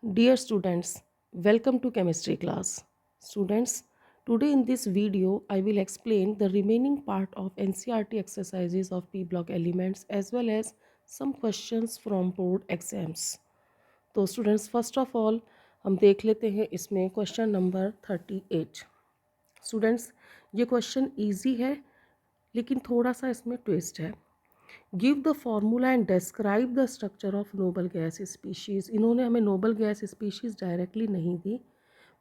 Dear students, welcome to chemistry class. Students, today in this video I will explain the remaining part of NCERT exercises of P block elements as well as some questions from board exams. तो students first of all हम देख लेते हैं इसमें question number 38। Students ये question easy है लेकिन थोड़ा सा इसमें ट्विस्ट है। Give the formula and describe the structure of noble gas species. इन्होंने हमें नोबल गैस स्पीशीज़ डायरेक्टली नहीं दी।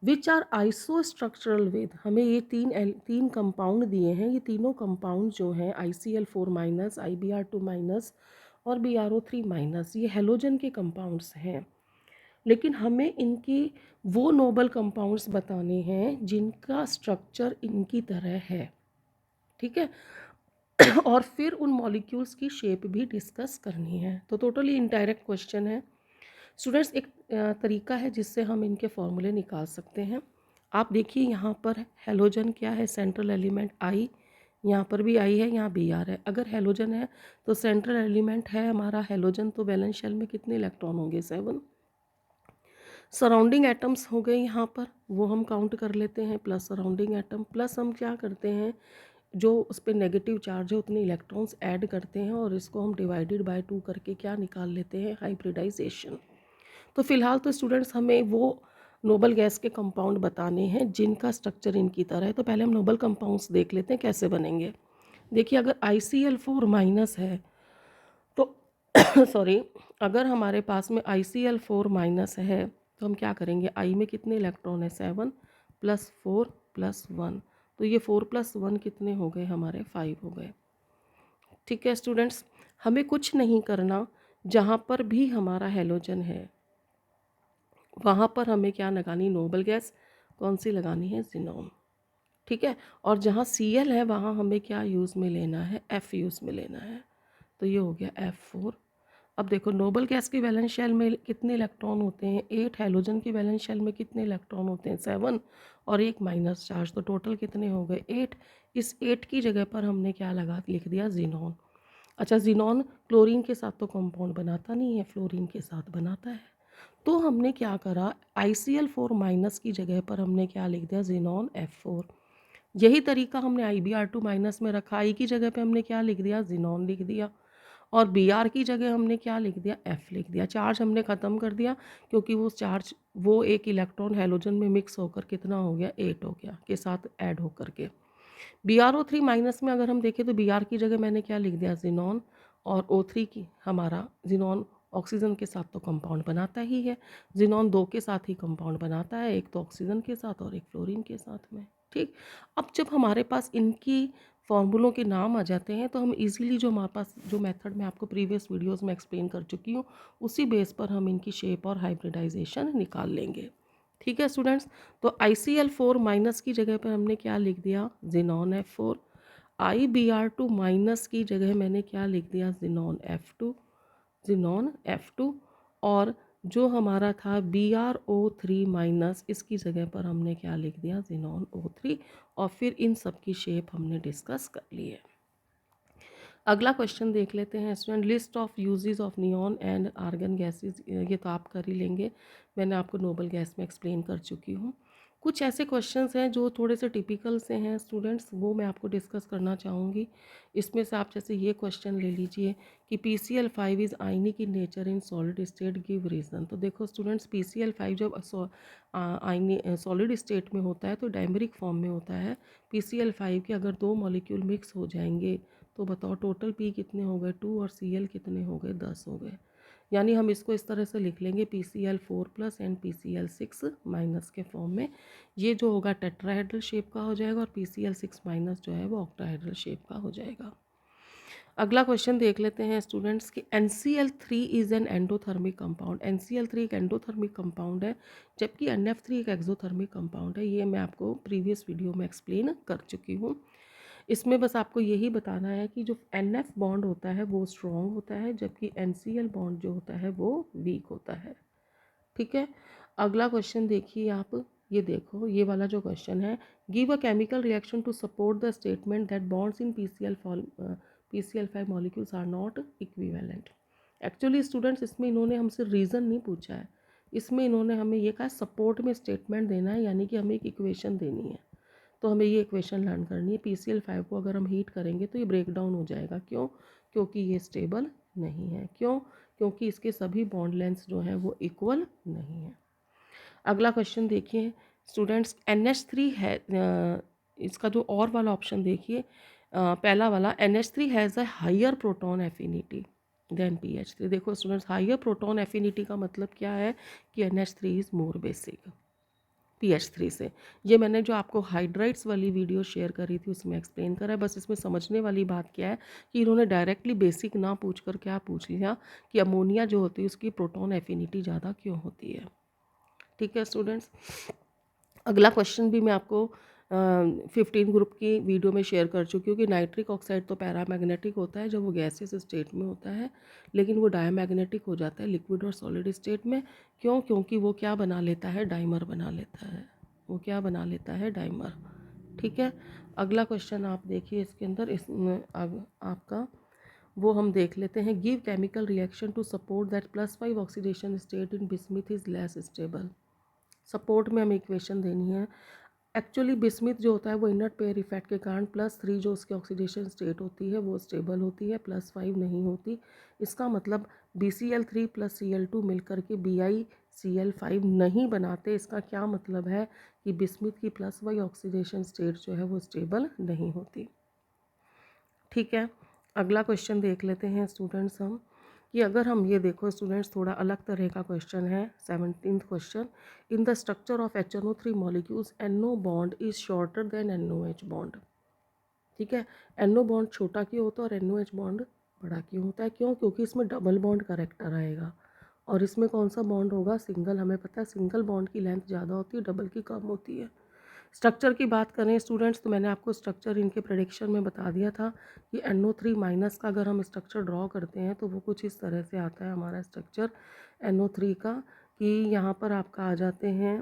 Which are isostructural with, हमें ये तीन कंपाउंड दिए हैं। ये तीनों कंपाउंड जो हैं ICl4- IBr2- और BrO3-, ये हेलोजन के कंपाउंड्स हैं। लेकिन हमें इनकी वो नोबल कंपाउंड्स बताने हैं जिनका स्ट्रक्चर इनकी तरह है, ठीक है। और फिर उन मॉलिक्यूल्स की शेप भी डिस्कस करनी है। तो टोटली इनडायरेक्ट क्वेश्चन है स्टूडेंट्स। एक तरीका है जिससे हम इनके फॉर्मूले निकाल सकते हैं। आप देखिए यहाँ पर हेलोजन क्या है, सेंट्रल एलिमेंट आई, यहाँ पर भी आई है, यहाँ बी आर है। अगर हेलोजन है तो सेंट्रल एलिमेंट है हमारा हेलोजन, तो वैलेंस शेल में कितने इलेक्ट्रॉन होंगे, 7। सराउंडिंग एटम्स हो गए यहाँ पर, वो हम काउंट कर लेते हैं, प्लस सराउंडिंग एटम, प्लस हम क्या करते हैं, जो उस पर नेगेटिव चार्ज है उतने इलेक्ट्रॉन्स ऐड करते हैं और इसको हम डिवाइडेड बाय 2 करके क्या निकाल लेते हैं, हाइब्रिडाइजेशन। तो फिलहाल तो स्टूडेंट्स हमें वो नोबल गैस के कंपाउंड बताने हैं जिनका स्ट्रक्चर इनकी तरह है। तो पहले हम नोबल कंपाउंड्स देख लेते हैं कैसे बनेंगे। देखिए अगर ICl4- है तो सॉरी, अगर हमारे पास में ICl4- है तो हम क्या करेंगे, आई में कितने इलेक्ट्रॉन है, 7 + 4 + 1, तो ये 4 + 1 कितने हो गए हमारे, 5 हो गए। ठीक है स्टूडेंट्स, हमें कुछ नहीं करना, जहाँ पर भी हमारा हेलोजन है वहाँ पर हमें क्या लगानी, नोबल गैस कौन सी लगानी है, जिनोन, ठीक है। और जहाँ Cl है वहाँ हमें क्या यूज़ में लेना है, F यूज़ में लेना है। तो ये हो गया F4। अब देखो नोबल गैस की वैलेंस शेल में कितने इलेक्ट्रॉन होते हैं, 8। हेलोजन की वैलेंस शेल में कितने इलेक्ट्रॉन होते हैं, 7 और एक माइनस चार्ज, तो टोटल कितने हो गए, 8। इस 8 की जगह पर हमने क्या लिख दिया, जिनोन। अच्छा, जिनोन क्लोरीन के साथ तो कंपाउंड बनाता नहीं है, फ्लोरीन के साथ बनाता है। तो हमने क्या करा, ICl4- की जगह पर हमने क्या लिख दिया, जिनोन F4। यही तरीका हमने IBr2- में रखा, आई की जगह पे हमने क्या लिख दिया, जिनोन लिख दिया, और Br की जगह हमने क्या लिख दिया, F लिख दिया। चार्ज हमने ख़त्म कर दिया क्योंकि वो चार्ज, वो एक इलेक्ट्रॉन हेलोजन में मिक्स होकर कितना हो गया, 8 हो गया, के साथ ऐड होकर के। BrO3- में अगर हम देखें तो Br की जगह मैंने क्या लिख दिया, जिनोन, और O3 की, हमारा जिनोन ऑक्सीजन के साथ तो कंपाउंड बनाता ही है, जिनोन 2 के साथ ही कंपाउंड बनाता है, एक तो ऑक्सीजन के साथ और एक फ्लोरीन के साथ में, ठीक। अब जब हमारे पास इनकी फॉर्मूलों के नाम आ जाते हैं तो हम इजीली, जो हमारे पास जो मेथड मैं आपको प्रीवियस वीडियोस में एक्सप्लेन कर चुकी हूँ, उसी बेस पर हम इनकी शेप और हाइब्रिडाइजेशन निकाल लेंगे। ठीक है स्टूडेंट्स, तो ICl4- की जगह पर हमने क्या लिख दिया, जिनोन F4। IBr2- की जगह मैंने क्या लिख दिया, जिनोन F2, जिनोन F2। और जो हमारा था BrO3- इसकी जगह पर हमने क्या लिख दिया, जिनोन O3। और फिर इन सब की शेप हमने डिस्कस कर ली है। अगला क्वेश्चन देख लेते हैं student, list of uses of neon and argon gases. ये तो आप कर ही लेंगे, मैंने आपको नोबल गैस में एक्सप्लेन कर चुकी हूँ। कुछ ऐसे क्वेश्चंस हैं जो थोड़े से टिपिकल से हैं स्टूडेंट्स, वो मैं आपको डिस्कस करना चाहूँगी। इसमें से आप जैसे ये क्वेश्चन ले लीजिए कि PCl5 is ionic in nature in solid state, give reason. तो देखो स्टूडेंट्स, PCl5 जब सॉलिड स्टेट में होता है तो डायमेरिक फॉर्म में होता है। PCl5 के अगर 2 मॉलिक्यूल मिक्स हो जाएंगे तो बताओ टोटल P कितने हो गए, 2, और Cl कितने हो गए, 10 हो गए। यानी हम इसको इस तरह से लिख लेंगे, PCl4+ एंड PCl6- के फॉर्म में। ये जो होगा टेट्राहेड्रल शेप का हो जाएगा और PCl6- जो है वो ऑक्टाहेड्रल शेप का हो जाएगा। अगला क्वेश्चन देख लेते हैं स्टूडेंट्स कि NCl3 is an endothermic compound. NCl3 एक एंडोथर्मिक कंपाउंड है, जबकि NF3 एक एक्सोथर्मिक कंपाउंड है। ये मैं आपको प्रीवियस वीडियो में एक्सप्लेन कर चुकी हूँ। इसमें बस आपको यही बताना है कि जो NF बॉन्ड होता है वो स्ट्रॉन्ग होता है, जबकि NCl बॉन्ड जो होता है वो वीक होता है, ठीक है। अगला क्वेश्चन देखिए आप, ये देखो ये वाला जो क्वेश्चन है, give a chemical reaction to support the statement that bonds in PCl5 molecules are not equivalent. Actually students, इसमें इन्होंने हमसे रीज़न नहीं पूछा है, इसमें इन्होंने हमें ये कहा सपोर्ट में स्टेटमेंट देना है, यानी कि हमें एक इक्वेशन देनी है। तो हमें ये इक्वेशन लर्न करनी है। PCl5 को अगर हम हीट करेंगे तो ये ब्रेक डाउन हो जाएगा। क्यों? क्योंकि ये स्टेबल नहीं है। क्यों? क्योंकि इसके सभी बॉन्ड लेंथ्स जो हैं वो इक्वल नहीं है। अगला क्वेश्चन देखिए स्टूडेंट्स, NH3 है, इसका जो और वाला ऑप्शन देखिए, पहला वाला, NH3 has a higher proton affinity than PH3। देखो स्टूडेंट्स, हायर प्रोटॉन एफिनिटी का मतलब क्या है कि NH3 is more basic PH3 से। ये मैंने जो आपको हाइड्राइड्स वाली वीडियो शेयर करी थी उसमें एक्सप्लेन करा है। बस इसमें समझने वाली बात क्या है कि इन्होंने डायरेक्टली बेसिक ना पूछ कर क्या पूछ लिया कि अमोनिया जो होती है उसकी प्रोटॉन एफिनिटी ज़्यादा क्यों होती है। ठीक है स्टूडेंट्स, अगला क्वेश्चन भी मैं आपको 15 ग्रुप की वीडियो में शेयर कर चुकी हूँ कि नाइट्रिक ऑक्साइड तो पैरामैग्नेटिक होता है जब वो गैसियस स्टेट में होता है, लेकिन वो डायमैग्नेटिक हो जाता है लिक्विड और सॉलिड स्टेट में। क्यों? क्योंकि वो क्या बना लेता है, डाइमर बना लेता है। वो क्या बना लेता है, डाइमर। ठीक है, अगला क्वेश्चन आप देखिए इसके अंदर, आपका वो हम देख लेते हैं। Give chemical reaction to support that +5 oxidation state in bismuth is less stable. Support में हमें इक्वेशन देनी है। एक्चुअली बिस्मिथ जो होता है वो इनर्ट पेयर इफेक्ट के कारण +3 जो उसकी ऑक्सीडेशन स्टेट होती है वो स्टेबल होती है, +5 नहीं होती। इसका मतलब BCl3 + Cl2 मिलकर के BiCl5 नहीं बनाते। इसका क्या मतलब है कि बिस्मिथ की +5 ऑक्सीडेशन स्टेट जो है वो स्टेबल नहीं होती। ठीक है, अगला क्वेश्चन देख लेते हैं स्टूडेंट्स हम, कि अगर हम ये देखो स्टूडेंट्स, थोड़ा अलग तरह का क्वेश्चन है। 17th question, in the structure of HNO3 molecules NO bond is shorter than NOH bond. ठीक है, NO बॉन्ड छोटा क्यों होता है और NOH बॉन्ड बड़ा क्यों होता है? क्यों? क्योंकि इसमें डबल बॉन्ड करेक्टर आएगा और इसमें कौन सा बॉन्ड होगा, सिंगल। हमें पता है सिंगल बॉन्ड की लेंथ ज़्यादा होती है, डबल की कम होती है। स्ट्रक्चर की बात करें स्टूडेंट्स तो मैंने आपको स्ट्रक्चर इनके प्रेडिक्शन में बता दिया था कि NO3 माइनस का अगर हम स्ट्रक्चर ड्रॉ करते हैं तो वो कुछ इस तरह से आता है हमारा स्ट्रक्चर NO3 का, कि यहाँ पर आपका आ जाते हैं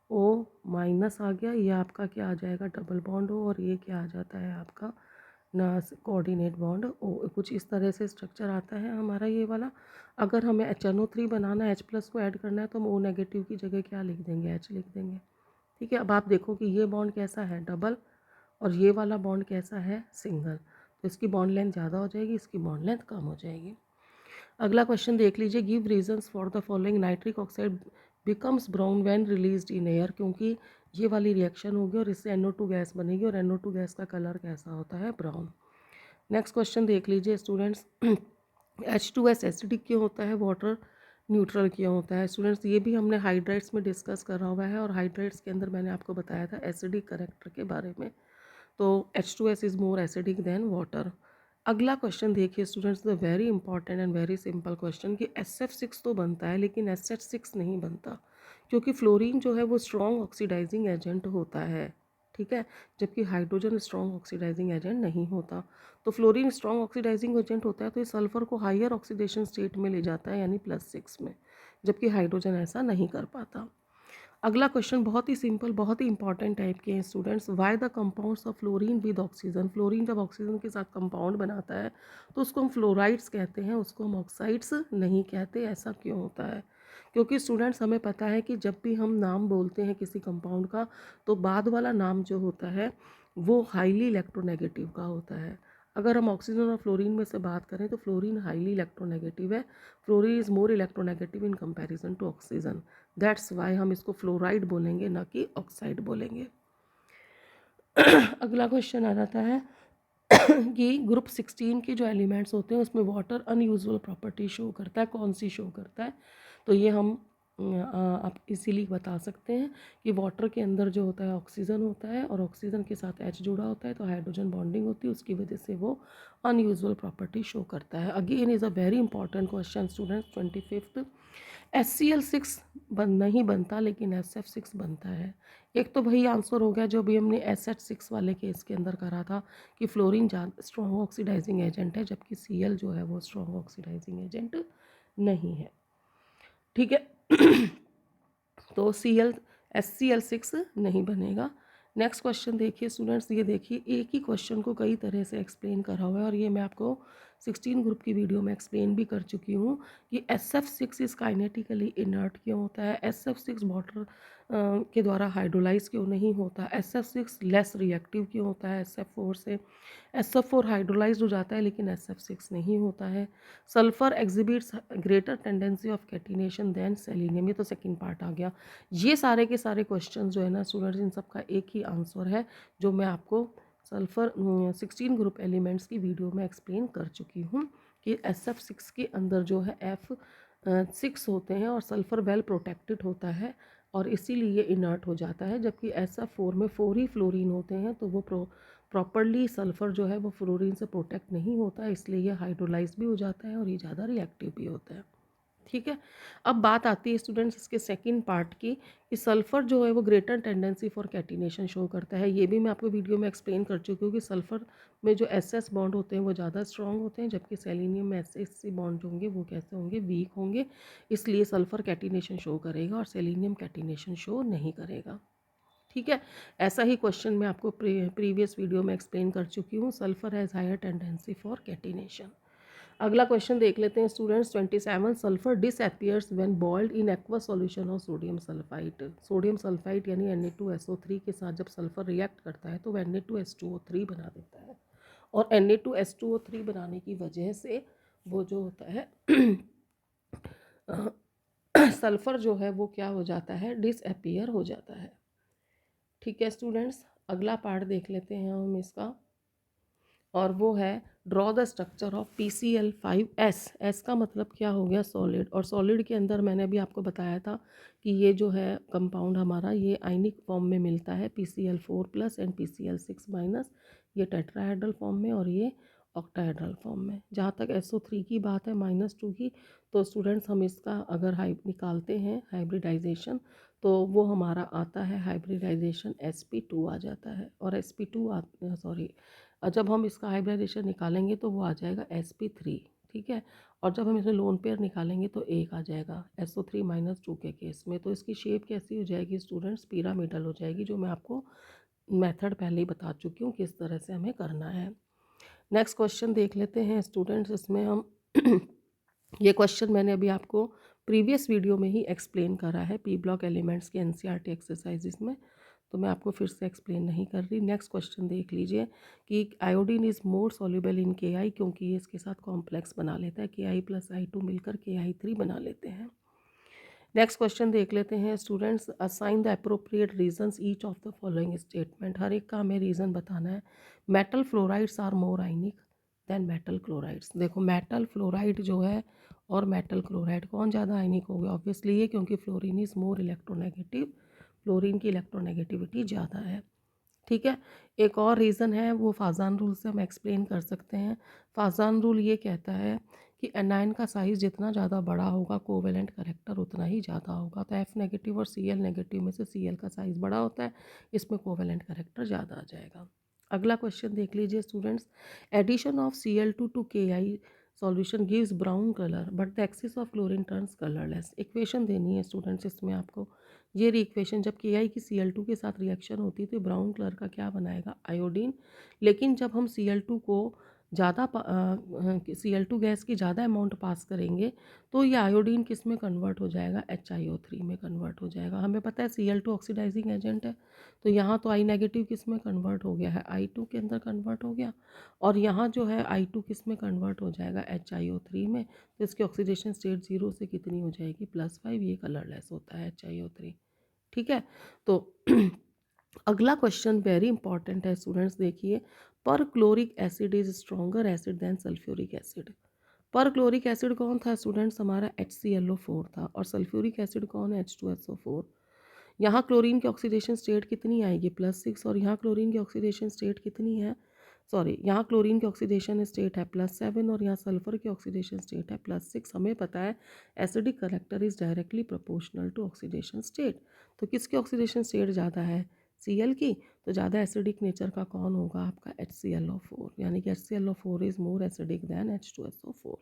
O माइनस आ गया, ये आपका क्या आ जाएगा, डबल बॉन्ड हो, और ये क्या आ जाता है आपका ना कोऑर्डिनेट बॉन्ड ओ। कुछ इस तरह से स्ट्रक्चर आता है हमारा ये वाला। अगर हमें HNO3 बनाना है, H+ को ऐड करना है, तो हम O नेगेटिव की जगह क्या लिख देंगे, H लिख देंगे। ठीक है, अब आप देखो कि ये बॉन्ड कैसा है, डबल, और ये वाला बॉन्ड कैसा है, सिंगल। तो इसकी बॉन्ड लेंथ ज़्यादा हो जाएगी, इसकी बॉन्ड लेंथ कम हो जाएगी। अगला क्वेश्चन देख लीजिए, give reasons for the following, nitric oxide becomes brown when released in air. क्योंकि ये वाली रिएक्शन होगी और इससे NO2 गैस बनेगी और NO2 गैस का कलर कैसा होता है, ब्राउन। नेक्स्ट क्वेश्चन देख लीजिए स्टूडेंट्स, H2S एसिडिक क्यों होता है, वाटर न्यूट्रल क्यों होता है। स्टूडेंट्स, ये भी हमने हाइड्राइड्स में डिस्कस करा हुआ है और हाइड्राइड्स के अंदर मैंने आपको बताया था एसिडिक करेक्टर के बारे में। तो H2S is more acidic then water. अगला क्वेश्चन देखिए students, the very important and very simple question, कि SF6 तो बनता है लेकिन SH6 नहीं बनता, क्योंकि फ्लोरीन जो है वो स्ट्रॉन्ग ऑक्सीडाइजिंग एजेंट होता है। ठीक है, जबकि हाइड्रोजन स्ट्रॉन्ग ऑक्सीडाइजिंग एजेंट नहीं होता। तो फ्लोरीन स्ट्रॉन्ग ऑक्सीडाइजिंग एजेंट होता है तो ये सल्फर को हायर ऑक्सीडेशन स्टेट में ले जाता है, यानी +6 में, जबकि हाइड्रोजन ऐसा नहीं कर पाता। अगला क्वेश्चन बहुत ही सिंपल, बहुत ही इंपॉर्टेंट टाइप के हैं students, why the compounds of fluorine with oxygen. Fluorine जब ऑक्सीजन के साथ कंपाउंड बनाता है तो उसको हम फ्लोराइड्स कहते हैं, उसको हम ऑक्साइड्स नहीं कहते। ऐसा क्यों होता है? क्योंकि स्टूडेंट्स, हमें पता है कि जब भी हम नाम बोलते हैं किसी कंपाउंड का तो बाद वाला नाम जो होता है वो हाईली इलेक्ट्रोनेगेटिव का होता है। अगर हम ऑक्सीजन और फ्लोरीन में से बात करें तो फ्लोरीन हाईली इलेक्ट्रोनेगेटिव है, fluorine is more electronegative in comparison to oxygen. That's why हम इसको फ्लोराइड बोलेंगे, ना कि ऑक्साइड बोलेंगे। अगला क्वेश्चन आ जाता है कि ग्रुप 16 के जो एलिमेंट्स होते हैं उसमें वाटर अनयूजुअल प्रॉपर्टी शो करता है, कौन सी शो करता है? तो ये हम आप इसीलिए बता सकते हैं कि वाटर के अंदर जो होता है ऑक्सीजन होता है और ऑक्सीजन के साथ H जुड़ा होता है तो हाइड्रोजन बॉन्डिंग होती है, उसकी वजह से वो अनयूजुअल प्रॉपर्टी शो करता है। Again is a very important question students, 25th। HCl6 नहीं बनता लेकिन SF6 बनता है। एक तो वही आंसर हो गया जो भी हमने SH6 वाले केस के अंदर करा था कि फ्लोरीन स्ट्रॉन्ग ऑक्सीडाइजिंग एजेंट है, जबकि Cl जो है वो स्ट्रॉन्ग ऑक्सीडाइजिंग एजेंट नहीं है। ठीक है, तो HCl6 नहीं बनेगा। नेक्स्ट क्वेश्चन देखिए स्टूडेंट्स, ये देखिए एक ही क्वेश्चन को कई तरह से एक्सप्लेन करा हुआ है और ये मैं आपको 16 ग्रुप की वीडियो में एक्सप्लेन भी कर चुकी हूँ कि SF6 इज़ काइनेटिकली इनर्ट क्यों होता है, SF6 वाटर के द्वारा हाइड्रोलाइज क्यों नहीं होता, SF6 लेस रिएक्टिव क्यों होता है SF4 से, SF4 हाइड्रोलाइज्ड हो जाता है लेकिन SF6 नहीं होता है, sulphur exhibits greater tendency of catenation than selenium, ये तो सेकंड पार्ट आ गया। ये सारे के सारे क्वेश्चन जो है ना स्टूडेंट्स, इन सब का एक ही आंसर है जो मैं आपको सल्फर 16 ग्रुप एलिमेंट्स की वीडियो में एक्सप्लेन कर चुकी हूँ कि SF6 के अंदर जो है F6 होते हैं और सल्फर वेल प्रोटेक्टेड होता है और इसीलिए इनर्ट हो जाता है, जबकि SF4 में 4 ही फ्लोरीन होते हैं तो वो प्रॉपरली सल्फ़र जो है वो फ्लोरीन से प्रोटेक्ट नहीं होता है, इसलिए ये हाइड्रोलाइज भी हो जाता है और ये ज़्यादा रिएक्टिव भी होता है। ठीक है, अब बात आती है स्टूडेंट्स इसके सेकंड पार्ट की कि सल्फ़र जो है वो greater tendency for catenation show करता है। ये भी मैं आपको वीडियो में एक्सप्लेन कर चुकी हूँ कि सल्फ़र में जो SS बॉन्ड होते हैं वो ज़्यादा स्ट्रॉन्ग होते हैं, जबकि सेलेनियम में SS बॉन्ड होंगे वो कैसे होंगे, वीक होंगे, इसलिए सल्फ़र कैटिनेशन शो करेगा और सेलेनियम कैटिनेशन शो नहीं करेगा। ठीक है, ऐसा ही क्वेश्चन मैं आपको प्रीवियस वीडियो में एक्सप्लेन कर चुकी हूँ, sulphur has higher tendency for catenation. अगला क्वेश्चन देख लेते हैं students 27, sulphur disappears when boiled in aqueous solution of sodium sulphide. Sodium sulphide यानी Na2SO3 के साथ जब सल्फर रिएक्ट करता है तो वह Na2H2O3 बना देता है और Na2H2O3 बनाने की वजह से वो जो होता है सल्फर जो है वो क्या हो जाता है, डिसअपियर हो जाता है। ठीक है स्टूडेंट्स, अगला पार्ट देख लेते हैं हम इसका और वो है draw the structure of PCl5S। S का मतलब क्या हो गया, सॉलिड, और सॉलिड के अंदर मैंने अभी आपको बताया था कि ये जो है कंपाउंड हमारा ये आयनिक फॉर्म में मिलता है PCl4+ एंड PCl6-, ये टेट्राहेड्रल फॉर्म में और ये ऑक्टाहेड्रल फॉर्म में। जहाँ तक SO3 की बात है -2 की, तो स्टूडेंट्स हम इसका अगर निकालते हैं हाइब्रिडाइजेशन तो वो हमारा आता है हाइब्रिडाइजेशन sp2 आ जाता है और sp2 सॉरी, जब हम इसका हाइब्रिडाइजेशन निकालेंगे तो वो आ जाएगा sp3। ठीक है, और जब हम इसमें लोन पेयर निकालेंगे तो एक आ जाएगा SO3-2 के केस में। तो इसकी शेप कैसी हो जाएगी स्टूडेंट्स, पिरामिडल हो जाएगी, जो मैं आपको मेथड पहले ही बता चुकी हूँ किस तरह से हमें करना है। नेक्स्ट क्वेश्चन देख लेते हैं स्टूडेंट्स, इसमें हम ये क्वेश्चन मैंने अभी आपको प्रीवियस वीडियो में ही एक्सप्लेन करा है पी ब्लॉक एलिमेंट्स के NCERT एक्सरसाइजेस में, तो मैं आपको फिर से एक्सप्लेन नहीं कर रही। नेक्स्ट क्वेश्चन देख लीजिए कि iodine is more soluble in Ki, क्योंकि ये इसके साथ कॉम्प्लेक्स बना लेता है, Ki+I2 मिलकर Ki3 बना लेते हैं। नेक्स्ट क्वेश्चन देख लेते हैं students, assign the appropriate reasons each of the following statement. हर एक का हमें रीज़न बताना है। Metal fluorides are more ionic than metal chlorides. देखो मेटल फ्लोराइड जो है और मेटल क्लोराइड कौन ज़्यादा आइनिक हो गया, ऑब्वियसली ये, क्योंकि fluorine is more electronegative, fluorine की इलेक्ट्रोनेगेटिविटी ज़्यादा है। ठीक है, एक और रीज़न है वो फाजान रूल से हम एक्सप्लेन कर सकते हैं। फाजान रूल ये कहता है कि एनायन का साइज़ जितना ज़्यादा बड़ा होगा कोवेलेंट करेक्टर उतना ही ज़्यादा होगा। तो F- और Cl- में से Cl का साइज़ बड़ा होता है, इसमें कोवेलेंट करेक्टर ज़्यादा आ जाएगा। अगला क्वेश्चन देख लीजिए students, addition of Cl2 to Ki solution gives brown colour but the excess of chlorine turns colourless. Equation देनी है स्टूडेंट्स इसमें आपको, ये इक्वेशन जब Ki की Cl2 के साथ रिएक्शन होती है तो ब्राउन कलर का क्या बनाएगा, आयोडीन। लेकिन जब हम Cl2 को ज़्यादा Cl2 गैस की ज़्यादा अमाउंट पास करेंगे तो ये आयोडीन किस में कन्वर्ट हो जाएगा, HiO3 में कन्वर्ट हो जाएगा। हमें पता है Cl2 ऑक्सीडाइजिंग एजेंट है, तो यहाँ तो I- किस में कन्वर्ट हो गया है, I2 के अंदर कन्वर्ट हो गया, और यहाँ जो है I2 किस में कन्वर्ट हो जाएगा, HiO3 में। तो इसकी ऑक्सीडेशन स्टेट 0 से कितनी हो जाएगी, +5, ये कलरलेस होता है HiO3। ठीक है, तो अगला क्वेश्चन वेरी इंपॉर्टेंट है स्टूडेंट्स, देखिए, perchloric acid is stronger acid than sulphuric acid. Perchloric acid कौन था स्टूडेंट्स, हमारा HClO4 था, और सल्फ्यूरिक एसिड कौन है, H2SO4। यहाँ क्लोरीन की ऑक्सीडेशन स्टेट कितनी आएगी, +6, और यहाँ क्लोरीन की ऑक्सीडेशन स्टेट कितनी है, सॉरी, यहाँ क्लोरीन की ऑक्सीडेशन स्टेट है +7 और यहाँ सल्फर की ऑक्सीडेशन स्टेट है +6। हमें पता है acidic character is directly proportional to oxidation state. तो किसकी ऑक्सीडेशन स्टेट ज़्यादा है, Cl की, तो ज़्यादा एसिडिक नेचर का कौन होगा, आपका HClO4, यानी कि HClO4 is more acidic then H2SO4।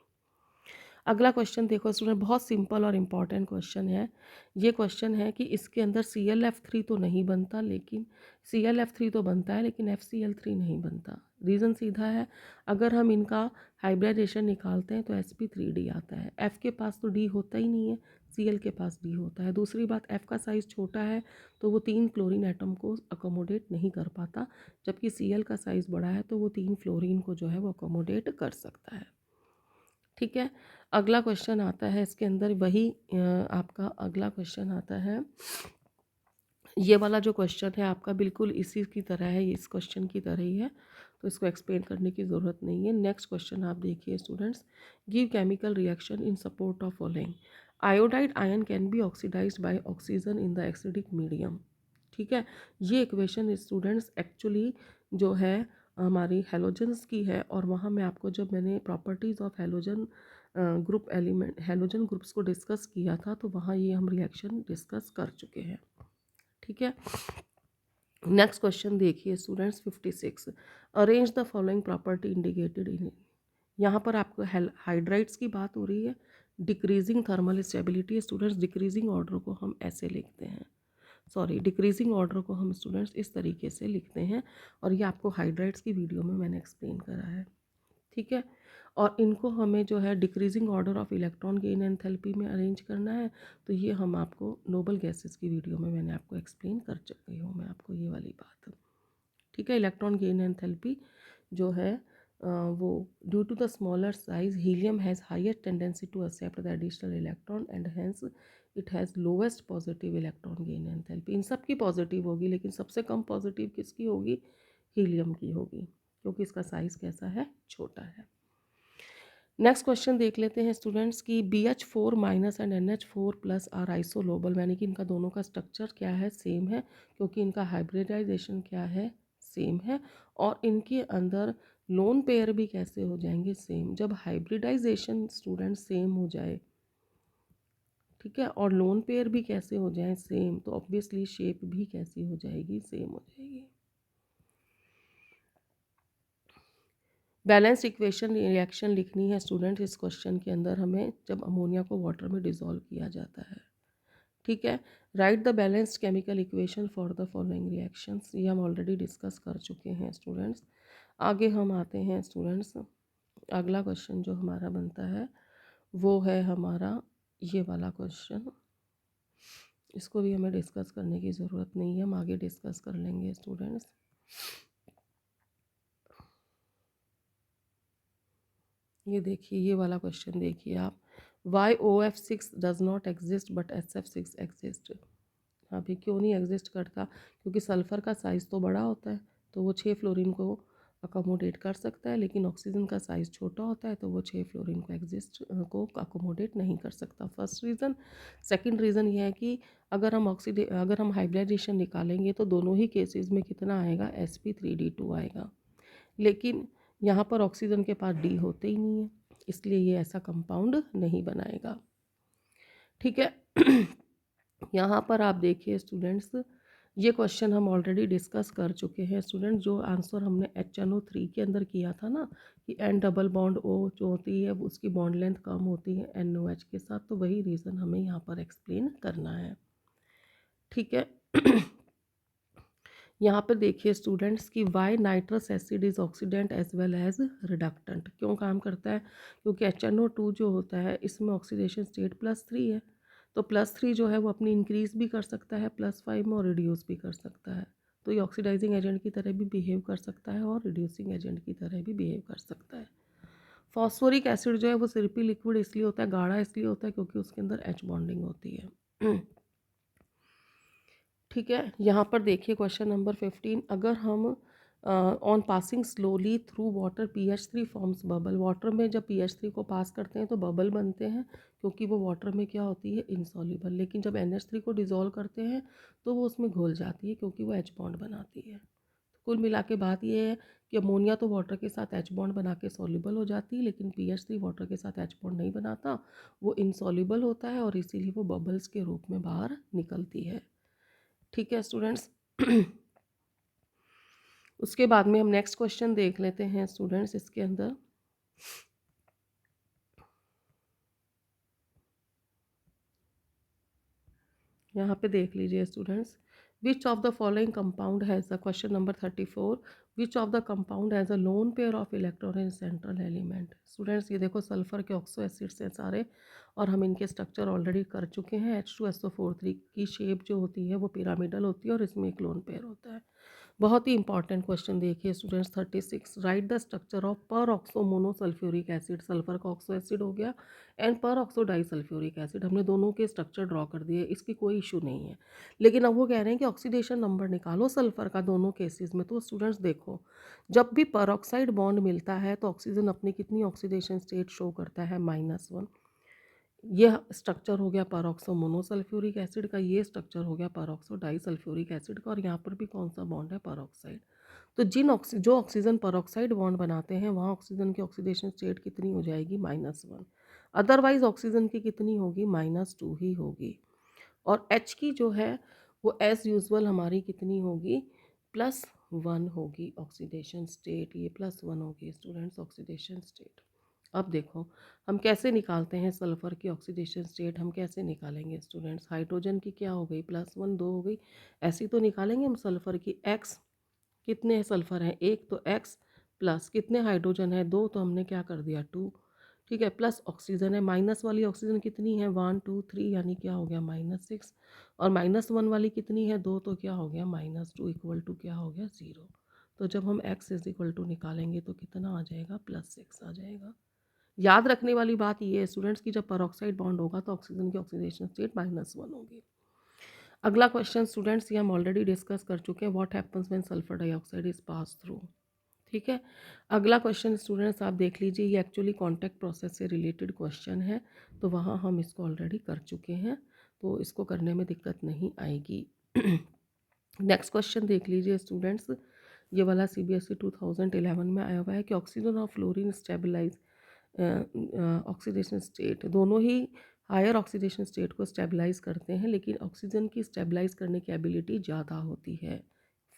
अगला क्वेश्चन देखो स्टूडेंट, बहुत सिंपल और इम्पॉर्टेंट क्वेश्चन है। ये क्वेश्चन है कि इसके अंदर ClF3 तो नहीं बनता, लेकिन ClF3 तो बनता है लेकिन FCl3 नहीं बनता। रीज़न सीधा है, अगर हम इनका हाइब्रिडाइजेशन निकालते हैं तो sp3d आता है। F के पास तो D होता ही नहीं है, Cl के पास D होता है। दूसरी बात, F का साइज़ छोटा है तो वो 3 क्लोरीन एटम को अकोमोडेट नहीं कर पाता, जबकि Cl का साइज़ बड़ा है तो वो 3 फ्लोरीन को जो है वो अकोमोडेट कर सकता है। ठीक है, अगला क्वेश्चन आता है इसके अंदर वही आपका अगला क्वेश्चन आता है, ये वाला जो क्वेश्चन है आपका बिल्कुल इसी की तरह है, इस क्वेश्चन की तरह ही है, तो इसको एक्सप्लेन करने की ज़रूरत नहीं है। नेक्स्ट क्वेश्चन आप देखिए students, give chemical reaction in support of following. Iodide ion can be oxidised by oxygen in the acidic medium. ठीक है, ये इक्वेशन स्टूडेंट्स एक्चुअली जो है हमारी हेलोजन्स की है, और वहाँ मैं आपको जब मैंने properties of halogen group element halogen groups को डिस्कस किया था तो वहाँ ये हम रिएक्शन डिस्कस कर चुके हैं। ठीक है, नेक्स्ट क्वेश्चन देखिए students 56, arrange the following property indicated in. यहाँ पर आपको हाइड्राइड्स की बात हो रही है, decreasing thermal stability. Students decreasing order को हम ऐसे लिखते हैं, सॉरी डिक्रीजिंग ऑर्डर को हम स्टूडेंट्स इस तरीके से लिखते हैं, और ये आपको हाइड्राइड्स की वीडियो में मैंने एक्सप्लेन करा है। ठीक है, और इनको हमें जो है decreasing order of electron gain enthalpy में अरेंज करना है, तो ये हम आपको नोबल गैसेस की वीडियो में मैंने आपको एक्सप्लेन कर चुकी हूँ मैं आपको ये वाली बात। ठीक है, इलेक्ट्रॉन गेन एंथैल्पी जो है वो due to the smaller size helium has highest tendency to accept the additional electron and hence it has lowest positive electron gain enthalpy. इन सब की पॉजिटिव होगी, लेकिन सबसे कम पॉजिटिव किसकी होगी, हीलियम की होगी, क्योंकि इसका साइज़ कैसा है, छोटा है। नेक्स्ट क्वेश्चन देख लेते हैं स्टूडेंट्स की, BH4 minus and NH4 plus are isolobal, यानी कि इनका दोनों का स्ट्रक्चर क्या है, सेम है, क्योंकि इनका हाइब्रिडाइजेशन क्या है, सेम है, और इनके अंदर लोन पेयर भी कैसे हो जाएंगे, सेम। जब हाइब्रिडाइजेशन स्टूडेंट सेम हो जाए, ठीक है, और लोन पेयर भी कैसे हो जाए, सेम, तो ऑब्वियसली शेप भी कैसी हो जाएगी, सेम हो जाएगी। बैलेंस इक्वेशन रिएक्शन लिखनी है स्टूडेंट इस क्वेश्चन के अंदर हमें, जब अमोनिया को वाटर में डिसॉल्व किया जाता है। ठीक है, right the balanced chemical equation for the following reactions, ये हम ऑलरेडी डिस्कस कर चुके हैं स्टूडेंट्स। आगे हम आते हैं स्टूडेंट्स, अगला क्वेश्चन जो हमारा बनता है वो है हमारा ये वाला क्वेश्चन, इसको भी हमें डिस्कस करने की ज़रूरत नहीं है, हम आगे डिस्कस कर लेंगे स्टूडेंट्स। ये देखिए, ये वाला क्वेश्चन देखिए आप, why OF6 does not exist but SF6 exist. अभी क्यों नहीं एग्जिस्ट करता, क्योंकि सल्फ़र का साइज़ तो बड़ा होता है, तो वो 6 फ्लोरीन को अकोमोडेट कर सकता है, लेकिन ऑक्सीजन का साइज़ छोटा होता है तो वो 6 फ्लोरीन को अकोमोडेट नहीं कर सकता। First reason. सेकंड रीज़न ये है कि अगर हम हाइब्रिडाइजेशन निकालेंगे तो दोनों ही केसेस में कितना आएगा, sp3d2 आएगा, लेकिन यहाँ पर ऑक्सीजन के पास D होते ही नहीं है, इसलिए ये ऐसा कंपाउंड नहीं बनाएगा। ठीक है, यहाँ पर आप देखिए स्टूडेंट्स, ये क्वेश्चन हम ऑलरेडी डिस्कस कर चुके हैं स्टूडेंट, जो आंसर हमने HNO3 के अंदर किया था ना, कि N डबल बॉन्ड O जो होती है उसकी बॉन्ड लेंथ कम होती है NOH के साथ, तो वही रीज़न हमें यहाँ पर एक्सप्लेन करना है। ठीक है, यहाँ पर देखिए स्टूडेंट्स की why nitrous acid is oxidant as well as reductant, क्यों काम करता है, क्योंकि HNO2 जो होता है इसमें ऑक्सीडेशन स्टेट +3 है, तो +3 जो है वो अपनी इंक्रीज़ भी कर सकता है +5 में, और रिड्यूस भी कर सकता है, तो ये ऑक्सीडाइजिंग एजेंट की तरह भी बिहेव कर सकता है और रिड्यूसिंग एजेंट की तरह भी बिहेव कर सकता है। फॉस्फोरिक एसिड जो है वो सिर्पी लिक्विड इसलिए होता है, गाढ़ा इसलिए होता है क्योंकि उसके अंदर H बॉन्डिंग होती है। ठीक है, यहाँ पर देखिए क्वेश्चन नंबर 15, अगर हम on passing slowly through water pH3 forms bubble, water में जब pH3 को पास करते हैं तो बबल बनते हैं, क्योंकि वो वाटर में क्या होती है, इनसॉल्युबल, लेकिन जब NH3 को डिज़ोल्व करते हैं तो वो उसमें घुल जाती है, क्योंकि वो H बॉन्ड बनाती है। तो कुल मिला के बात ये है कि अमोनिया तो वाटर के साथ H बॉन्ड बना के सॉल्युबल हो जाती है, लेकिन pH3 वाटर के साथ H बॉन्ड नहीं बनाता, वो इनसॉल्युबल होता है, और इसीलिए वो बबल्स के रूप में बाहर निकलती है। ठीक है स्टूडेंट्स, उसके बाद में हम नेक्स्ट क्वेश्चन देख लेते हैं स्टूडेंट्स, इसके अंदर यहाँ पे देख लीजिए students, which of the following compound has the question number 34, which of the compound has a lone pair of electron in central element. Students ये देखो सल्फर के ऑक्सो एसिड्स हैं सारे, और हम इनके स्ट्रक्चर ऑलरेडी कर चुके हैं। H2SO43 की शेप जो होती है वो पिरामिडल होती है और इसमें एक लोन पेयर होता है। बहुत ही इंपॉर्टेंट क्वेश्चन देखिए students, 36, right the structure of पर ऑक्सो मोनोसल्फ्यूरिक एसिड। सल्फर का ऑक्सो एसिड हो गया एंड पर ऑक्सो डाइसल्फ्यूरिक एसिड, हमने दोनों के स्ट्रक्चर ड्रॉ कर दिए, इसकी कोई इशू नहीं है। लेकिन अब वो कह रहे हैं कि ऑक्सीडेशन नंबर निकालो सल्फर का दोनों केसेस में। तो स्टूडेंट्स देखो, जब भी परऑक्साइड बॉन्ड मिलता है तो ऑक्सीजन अपनी कितनी ऑक्सीडेशन स्टेट शो करता है, -1। ये स्ट्रक्चर हो गया परऑक्सो मोनोसल्फ्यूरिक एसिड का, ये स्ट्रक्चर हो गया परऑक्सो डाइसल्फ्यूरिक एसिड का, और यहाँ पर भी कौन सा बॉन्ड है, परऑक्साइड। तो जो ऑक्सीजन परऑक्साइड बॉन्ड बनाते हैं वहाँ ऑक्सीजन की ऑक्सीडेशन स्टेट कितनी हो जाएगी, -1। अदरवाइज ऑक्सीजन की कितनी होगी, -2 ही होगी। और H की जो है वो एज़ यूजुअल हमारी कितनी होगी, +1 होगी ऑक्सीडेशन स्टेट, ये +1 होगी स्टूडेंट्स ऑक्सीडेशन स्टेट। अब देखो हम कैसे निकालते हैं सल्फ़र की ऑक्सीडेशन स्टेट, हम कैसे निकालेंगे स्टूडेंट्स। हाइड्रोजन की क्या हो गई, +1, 2 हो गई, ऐसी तो निकालेंगे हम सल्फ़र की। X कितने सल्फ़र हैं, एक, तो X प्लस कितने हाइड्रोजन है, 2, तो हमने क्या कर दिया, 2। ठीक है, प्लस ऑक्सीजन है, माइनस वाली ऑक्सीजन कितनी है, 1, 2, 3, यानी क्या हो गया, -6। और -1 वाली कितनी है, 2, तो क्या हो गया, -2 इक्वल टू क्या हो गया, 0। तो जब हम x इज इक्वल टू निकालेंगे तो कितना आ जाएगा, +6 आ जाएगा। याद रखने वाली बात ये है स्टूडेंट्स की जब परऑक्साइड बॉन्ड होगा तो ऑक्सीजन की ऑक्सीडेशन स्टेट -1 होगी। अगला क्वेश्चन स्टूडेंट्स ये हम ऑलरेडी डिस्कस कर चुके हैं, what happens when sulphur dioxide is pass through. ठीक है, अगला क्वेश्चन स्टूडेंट्स आप देख लीजिए, ये एक्चुअली कॉन्टैक्ट प्रोसेस से रिलेटेड क्वेश्चन है, तो वहाँ हम इसको ऑलरेडी कर चुके हैं, तो इसको करने में दिक्कत नहीं आएगी। नेक्स्ट क्वेश्चन देख लीजिए स्टूडेंट्स, ये वाला CBSE 2011 में आया हुआ है कि ऑक्सीजन और फ्लोरीन स्टेबलाइज ऑक्सीडेशन स्टेट, दोनों ही हायर ऑक्सीडेशन स्टेट को स्टेबलाइज करते हैं, लेकिन ऑक्सीजन की स्टेबलाइज करने की एबिलिटी ज़्यादा होती है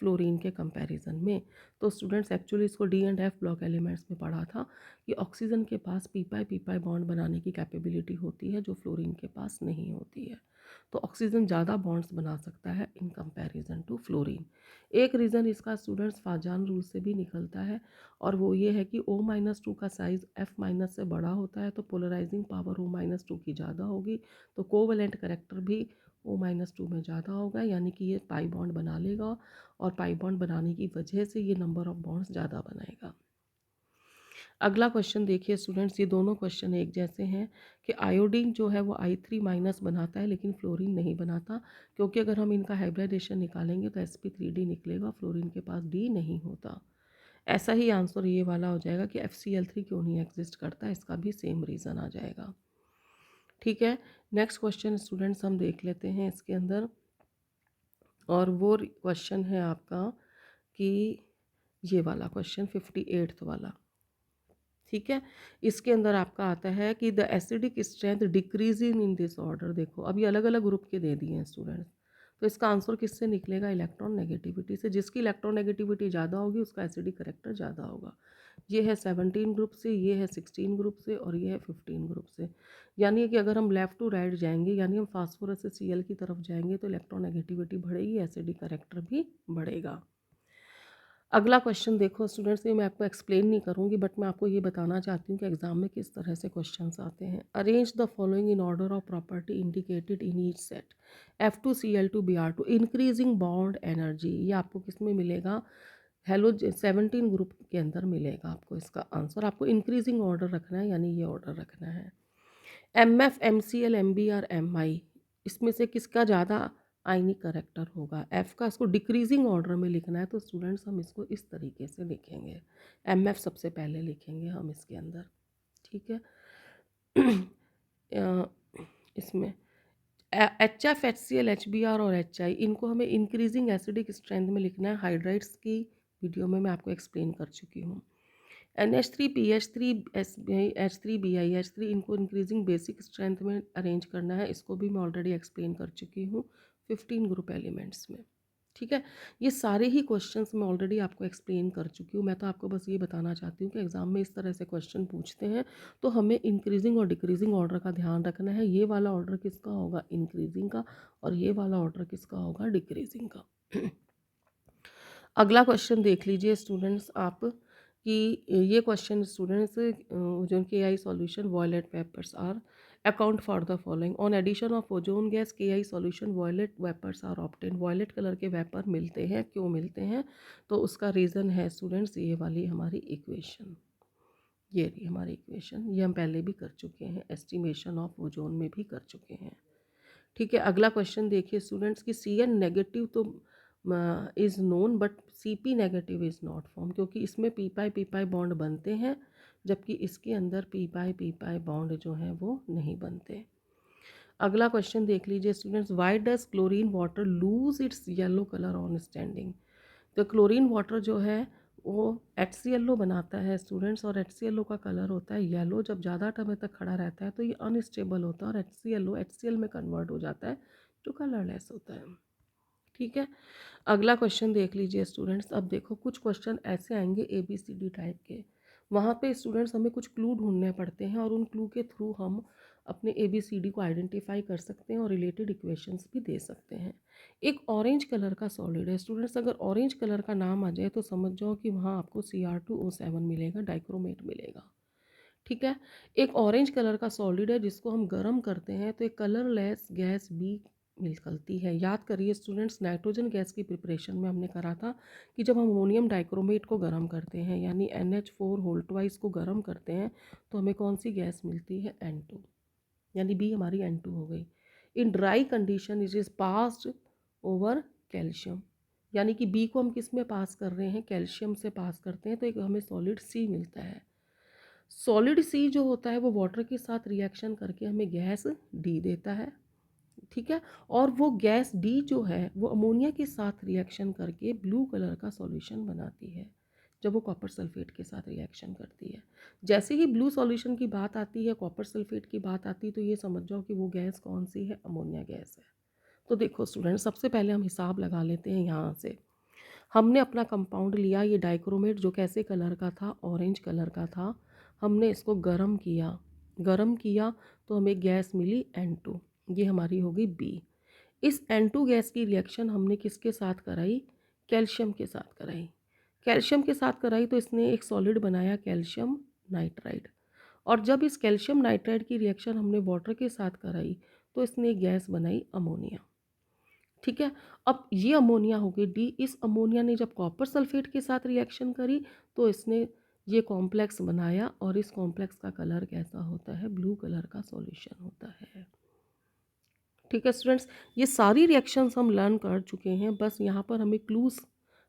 फ्लोरीन के कंपैरिजन में। तो स्टूडेंट्स एक्चुअली इसको D&F ब्लॉक एलिमेंट्स में पढ़ा था कि ऑक्सीजन के पास पी पाई बॉन्ड बनाने की कैपेबिलिटी होती है जो फ्लोरीन के पास नहीं होती है। तो ऑक्सीजन ज़्यादा बॉन्ड्स बना सकता है इन कंपैरिजन टू फ्लोरीन। एक रीज़न इसका स्टूडेंट्स फाजान रूल से भी निकलता है, और वो ये है कि O-2 का साइज़ F- से बड़ा होता है, तो पोलराइजिंग पावर O-2 की ज़्यादा होगी, तो कोवलेंट करैक्टर भी O-2 में ज़्यादा होगा, यानी कि ये पाई बॉन्ड बना लेगा, और पाई बॉन्ड बनाने की वजह से ये नंबर ऑफ बॉन्ड्स ज़्यादा बनाएगा। अगला क्वेश्चन देखिए स्टूडेंट्स, ये दोनों क्वेश्चन एक जैसे हैं कि आयोडीन जो है वो I3- बनाता है लेकिन फ्लोरीन नहीं बनाता, क्योंकि अगर हम इनका हाइब्रिडेशन निकालेंगे तो sp3d निकलेगा, फ्लोरीन के पास D नहीं होता। ऐसा ही आंसर ये वाला हो जाएगा कि FCl3 क्यों नहीं एग्जिस्ट करता, इसका भी सेम रीज़न आ जाएगा। ठीक है, नेक्स्ट क्वेश्चन स्टूडेंट्स हम देख लेते हैं इसके अंदर, और वो क्वेश्चन है आपका कि ये वाला क्वेश्चन 58th वाला। ठीक है, इसके अंदर आपका आता है कि the acidic strength decreasing in this order. देखो अभी अलग अलग ग्रुप के दे दिए हैं स्टूडेंट्स, तो इसका आंसर किससे निकलेगा, इलेक्ट्रॉन नेगेटिविटी से। जिसकी इलेक्ट्रॉन नेगेटिविटी ज़्यादा होगी उसका एसिडिक करेक्टर ज़्यादा होगा। ये है 17 ग्रुप से, ये है 16 ग्रुप से, और ये है 15 ग्रुप से। यानी कि अगर हम लेफ़्ट टू राइट जाएंगे, यानी हम फास्फोरस से Cl की तरफ जाएंगे, तो इलेक्ट्रॉन नेगेटिविटी बढ़ेगी, एसिडिक करेक्टर भी बढ़ेगा। अगला क्वेश्चन देखो स्टूडेंट्स, ये मैं आपको एक्सप्लेन नहीं करूँगी, बट मैं आपको ये बताना चाहती हूँ कि एग्जाम में किस तरह से क्वेश्चंस आते हैं। Arrange the following in order of property indicated in each set. F2Cl2Br2 increasing bond energy, ये आपको किस में मिलेगा, हेलो 17 ग्रुप के अंदर मिलेगा आपको। इसका आंसर आपको इंक्रीजिंग ऑर्डर रखना है, यानी ये ऑर्डर रखना है। MF MCl MBr MI, इसमें से किसका ज़्यादा आयनिक करेक्टर होगा, F का। इसको डिक्रीजिंग ऑर्डर में लिखना है, तो स्टूडेंट्स हम इसको इस तरीके से लिखेंगे, MF सबसे पहले लिखेंगे हम इसके अंदर। ठीक है, इसमें HF HCl HBr और HI, इनको हमें इंक्रीजिंग एसिडिक स्ट्रेंथ में लिखना है। हाइड्राइड्स की वीडियो में मैं आपको एक्सप्लेन कर चुकी हूँ। NH3 PH3 H3BiH3, इनको इंक्रीजिंग बेसिक स्ट्रेंथ में अरेंज करना है, इसको भी मैं ऑलरेडी एक्सप्लेन कर चुकी हूँ 15 ग्रुप एलिमेंट्स में। ठीक है। ये सारे ही क्वेश्चंस मैं ऑलरेडी आपको एक्सप्लेन कर चुकी हूँ। मैं तो आपको बस ये बताना चाहती हूँ कि एग्ज़ाम में इस तरह से क्वेश्चन पूछते हैं, तो हमें इंक्रीजिंग और डिक्रीजिंग ऑर्डर का ध्यान रखना है। ये वाला ऑर्डर किसका होगा? इंक्रीजिंग का, और ये वाला ऑर्डर किसका होगा? डिक्रीजिंग का। अगला क्वेश्चन देख लीजिए स्टूडेंट्स आप, कि ये question students ozone K I solution violet vapours are account for the following on addition of ozone gas K I solution violet vapours are obtain. Violet colour के वेपर मिलते हैं, क्यों मिलते हैं? तो उसका रीज़न है स्टूडेंट्स ये वाली हमारी इक्वेशन, ये रही हमारी इक्वेशन। ये हम पहले भी कर चुके हैं, एस्टिमेशन ऑफ ओजोन में भी कर चुके हैं। ठीक है। अगला क्वेश्चन देखिए स्टूडेंट्स, की सी एन नेगेटिव तो is known but C P negative is not form, क्योंकि इसमें पी पाई बॉन्ड बनते हैं, जबकि इसके अंदर पी पाई बॉन्ड जो हैं वो नहीं बनते। अगला क्वेश्चन देख लीजिए students, why does chlorine water lose its yellow colour on standing. तो क्लोरीन वाटर जो है वो HClO बनाता है स्टूडेंट्स, और HClO का कलर होता है येलो। जब ज़्यादा समय तक खड़ा रहता है तो ये अनस्टेबल होता है और HClO HCl में कन्वर्ट हो जाता है, जो कलरलेस होता है। ठीक है। अगला क्वेश्चन देख लीजिए स्टूडेंट्स। अब देखो कुछ क्वेश्चन ऐसे आएंगे ABCD टाइप के, वहाँ पे स्टूडेंट्स हमें कुछ क्लू ढूंढने पड़ते हैं, और उन क्लू के थ्रू हम अपने ABCD को आइडेंटिफाई कर सकते हैं और रिलेटेड इक्वेशंस भी दे सकते हैं। एक ऑरेंज कलर का सॉलिड है स्टूडेंट्स, अगर ऑरेंज कलर का नाम आ जाए तो समझ जाओ कि वहाँ आपको Cr2O7 मिलेगा, डाइक्रोमेट मिलेगा। ठीक है। एक ऑरेंज कलर का सॉलिड है जिसको हम गर्म करते हैं तो एक कलरलेस गैस भी निकलती है। याद करिए स्टूडेंट्स, नाइट्रोजन गैस की प्रिपरेशन में हमने करा था कि जब हम अमोनियम डाइक्रोमेट को गर्म करते हैं, यानी NH4 होल ट्वाइस को गर्म करते हैं, तो हमें कौन सी गैस मिलती है? N2, यानी बी हमारी N2 हो गई। In dry condition it is passed over calcium, यानी कि बी को हम किस में पास कर रहे हैं? कैल्शियम से पास करते हैं, तो एक हमें सॉलिड सी मिलता है। सॉलिड सी जो होता है वो वाटर के साथ रिएक्शन करके हमें गैस डी देता है। ठीक है। और वो गैस डी जो है वो अमोनिया के साथ रिएक्शन करके ब्लू कलर का सॉल्यूशन बनाती है, जब वो कॉपर सल्फेट के साथ रिएक्शन करती है। जैसे ही ब्लू सॉल्यूशन की बात आती है, कॉपर सल्फेट की बात आती है, तो ये समझ जाओ कि वो गैस कौन सी है? अमोनिया गैस है। तो देखो स्टूडेंट, सबसे पहले हम हिसाब लगा लेते हैं। यहाँ से हमने अपना कंपाउंड लिया, ये डाइक्रोमेट जो कैसे कलर का था? ऑरेंज कलर का था। हमने इसको गर्म किया, गर्म किया तो हमें गैस मिली N2, ये हमारी होगी बी। इस N2 गैस की रिएक्शन हमने किसके साथ कराई? कैल्शियम के साथ कराई। कैल्शियम के साथ कराई तो इसने एक सॉलिड बनाया, कैल्शियम नाइट्राइड। और जब इस कैल्शियम नाइट्राइड की रिएक्शन हमने वाटर के साथ कराई तो इसने एक गैस बनाई, अमोनिया। ठीक है। अब ये अमोनिया हो गई डी। इस अमोनिया ने जब कॉपर सल्फेट के साथ रिएक्शन करी तो इसने ये कॉम्प्लेक्स बनाया, और इस कॉम्प्लेक्स का कलर कैसा होता है? ब्लू कलर का सॉल्यूशन होता है। ठीक है स्टूडेंट्स, ये सारी रिएक्शंस हम लर्न कर चुके हैं, बस यहाँ पर हमें क्लूज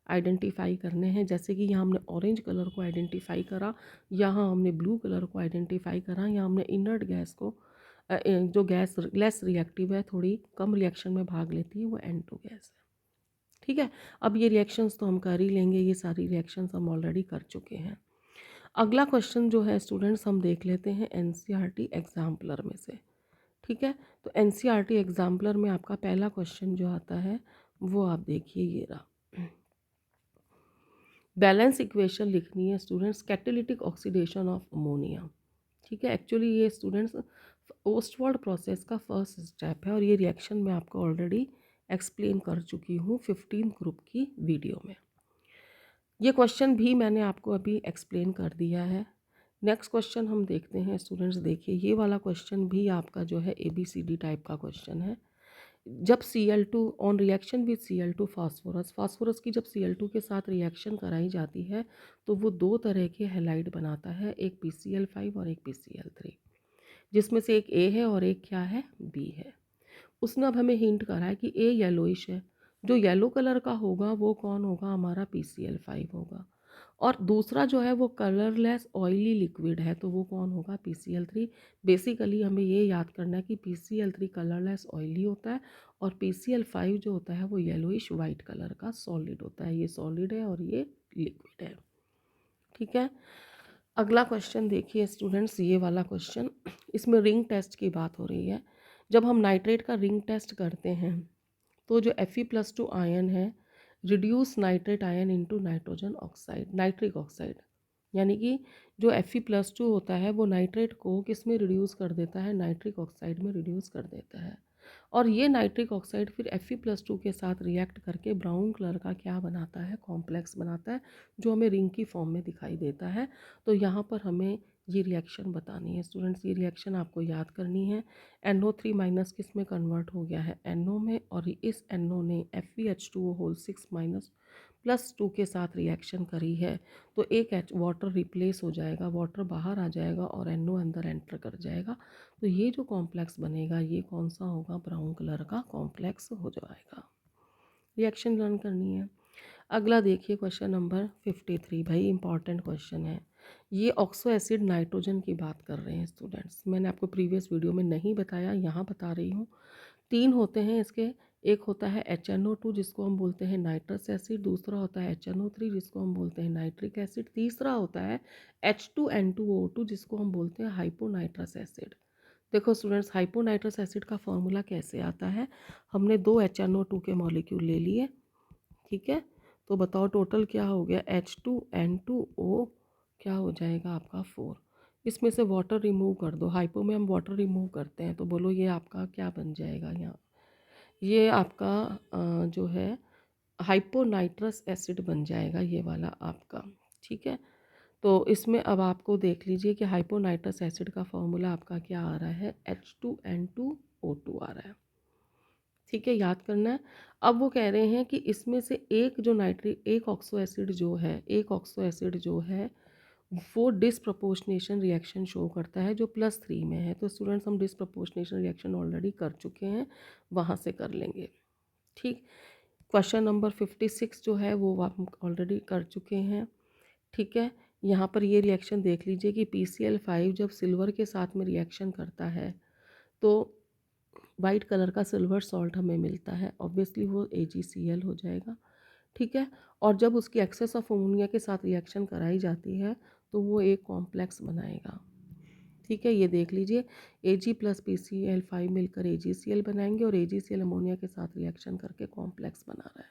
आइडेंटिफाई करने हैं। जैसे कि यहाँ हमने ऑरेंज कलर को आइडेंटिफाई करा, यहाँ हमने ब्लू कलर को आइडेंटिफाई करा, यहाँ हमने इनर्ट गैस को जो गैस लेस रिएक्टिव है, थोड़ी कम रिएक्शन में भाग लेती है, वो N2 गैस है। ठीक है। अब ये रिएक्शंस तो हम कर ही लेंगे, ये सारी रिएक्शंस हम ऑलरेडी कर चुके हैं। अगला क्वेश्चन जो है स्टूडेंट्स, हम देख लेते हैं NCERT एग्जाम्पलर में से। ठीक है। तो NCERT एग्जाम्पलर में आपका पहला क्वेश्चन जो आता है वो आप देखिए, ये रहा। बैलेंस इक्वेशन लिखनी है students, catalytic oxidation of ammonia. ठीक है। एक्चुअली ये स्टूडेंट्स ओस्टवर्ड प्रोसेस का फर्स्ट स्टेप है, और ये रिएक्शन मैं आपको ऑलरेडी एक्सप्लेन कर चुकी हूँ 15 ग्रुप की वीडियो में। ये क्वेश्चन भी मैंने आपको अभी एक्सप्लेन कर दिया है। नेक्स्ट क्वेश्चन हम देखते हैं स्टूडेंट्स। देखिए ये वाला क्वेश्चन भी आपका जो है ABCD टाइप का क्वेश्चन है। जब Cl2 on reaction with Cl2 phosphorus, phosphorus की जब Cl2 के साथ रिएक्शन कराई जाती है तो वो दो तरह के हैलाइड बनाता है, एक PCl5 और एक PCl3, जिसमें से एक A है और एक क्या है? B है। उसने अब हमें हिंट करा है कि A येलोइश है, जो येलो कलर का होगा वो कौन होगा? हमारा PCl5 होगा। और दूसरा जो है वो कलरलेस ऑयली लिक्विड है, तो वो कौन होगा? PCl3। बेसिकली हमें ये याद करना है कि PCl3 कलरलेस ऑयली होता है, और PCl5 जो होता है वो येलोइश वाइट कलर का सॉलिड होता है। ये सॉलिड है और ये लिक्विड है। ठीक है। अगला क्वेश्चन देखिए स्टूडेंट्स, ये वाला क्वेश्चन, इसमें रिंग टेस्ट की बात हो रही है। जब हम नाइट्रेट का रिंग टेस्ट करते हैं तो जो Fe+2 आयन है reduce nitrate ion into nitrogen oxide, nitric oxide, यानी कि जो Fe+2 होता है वो नाइट्रेट को किस में रिड्यूस कर देता है, नाइट्रिक ऑक्साइड में रिड्यूस कर देता है। और ये नाइट्रिक ऑक्साइड फिर Fe+2 के साथ रिएक्ट करके ब्राउन कलर का क्या बनाता है, कॉम्प्लेक्स बनाता है, जो हमें रिंग की फॉर्म में दिखाई देता है। तो यहाँ पर हमें ये रिएक्शन बतानी है स्टूडेंट्स, ये रिएक्शन आपको याद करनी है। NO3 माइनस किस में कन्वर्ट हो गया है, NO में, और इस NO ने FeH2O6 +2 के साथ रिएक्शन करी है, तो एक वाटर रिप्लेस हो जाएगा, वाटर बाहर आ जाएगा और NO अंदर एंटर कर जाएगा। तो ये जो कॉम्प्लेक्स बनेगा ये कौन सा होगा, ब्राउन कलर का कॉम्प्लेक्स हो जाएगा। रिएक्शन लर्न करनी है। अगला देखिए क्वेश्चन नंबर 53, भाई इंपॉर्टेंट क्वेश्चन है। ये ऑक्सो एसिड नाइट्रोजन की बात कर रहे हैं स्टूडेंट्स, मैंने आपको प्रीवियस वीडियो में नहीं बताया, यहाँ बता रही हूँ। 3 होते हैं इसके, एक होता है HNO2 जिसको हम बोलते हैं नाइट्रस एसिड, दूसरा होता है HNO3 जिसको हम बोलते हैं नाइट्रिक एसिड, तीसरा होता है H2N2O2 जिसको हम बोलते हैं हाइपोनाइट्रस एसिड। देखो स्टूडेंट्स, हाइपोनाइट्रस एसिड का फॉर्मूला कैसे आता है, हमने 2 HNO2 के मॉलिक्यूल ले लिए, ठीक है, तो बताओ टोटल क्या हो गया, H2N2O क्या हो जाएगा आपका 4। इसमें से वाटर रिमूव कर दो, हाइपो में हम वाटर रिमूव करते हैं, तो बोलो ये आपका क्या बन जाएगा यहाँ, ये आपका जो है हाइपोनाइट्रस एसिड बन जाएगा, ये वाला आपका, ठीक है। तो इसमें अब आपको देख लीजिए कि हाइपोनाइट्रस एसिड का फॉर्मूला आपका क्या आ रहा है, H2N2O2 आ रहा है, ठीक है, याद करना है। अब वो कह रहे हैं कि इसमें से एक जो एक ऑक्सो एसिड जो है, एक ऑक्सो एसिड जो है वो डिसप्रपोर्शनेशन रिएक्शन शो करता है जो +3 में है। तो स्टूडेंट्स हम डिसप्रपोर्शनेशन रिएक्शन ऑलरेडी कर चुके हैं, वहाँ से कर लेंगे, ठीक। क्वेश्चन नंबर 56 जो है वो हम ऑलरेडी कर चुके हैं, ठीक है। यहाँ पर ये रिएक्शन देख लीजिए कि PCl5 जब सिल्वर के साथ में रिएक्शन करता है तो वाइट कलर का सिल्वर सॉल्ट हमें मिलता है, ऑब्वियसली वो AgCl हो जाएगा, ठीक है। और जब उसकी एक्सेस ऑफ अमोनिया के साथ रिएक्शन कराई जाती है तो वो एक कॉम्प्लेक्स बनाएगा, ठीक है। ये देख लीजिए Ag + PCl5 मिलकर AgCl बनाएंगे और AgCl अमोनिया के साथ रिएक्शन करके कॉम्प्लेक्स बना रहा है।